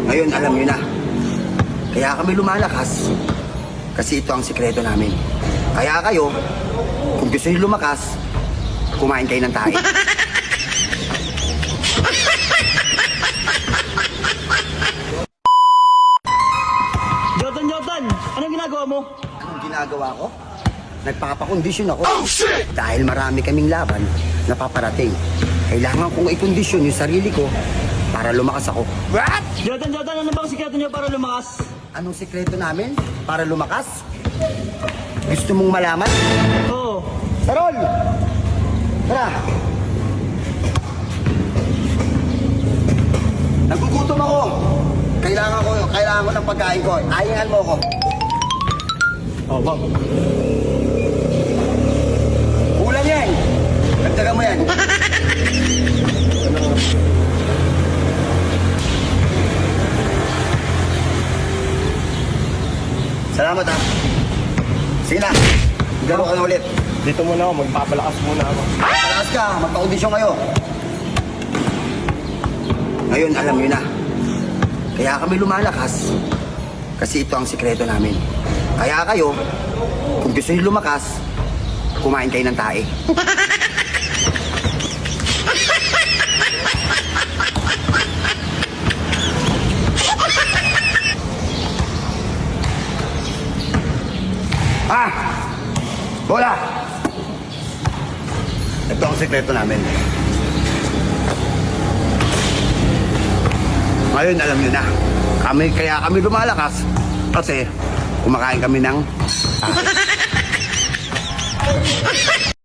Ngayon, alam nyo na. Kaya kami lumalakas. Kasi ito ang sikreto namin. Kaya kayo, kung gusto nyo lumakas, kumain kayo ng tae. Jotan, anong ginagawa mo? Anong ginagawa ko? Nagpapakondisyon ako. Dahil marami kaming laban na paparating. Kailangan kong ikondisyon yung sarili ko para lumakas ako. What? Jotan, ano bang sikreto niyo para lumakas? Anong sikreto namin para lumakas? Gusto mong malaman? Oo. Sarol! Tara! Nagugutom ako. Kailangan ko ng pagkain ko. Ayingan mo ako. Oh, wow. Kulang yan. Dagdagan mo yan. Salamat ha. Sige na. Gano'n ka na ulit. Dito muna ako, magpapalakas muna ako. Palakas ka. Magpakondisyon kayo. Ngayon, alam nyo na. Kaya kami lumalakas. Kasi ito ang sikreto namin. Kaya kayo, kung gusto nyo lumakas, kumain kayo ng tae. Ah! Bola! Ito ang sikreto namin. Ngayon, alam nyo na. Kaya kami lumalakas kasi kumakain kami ng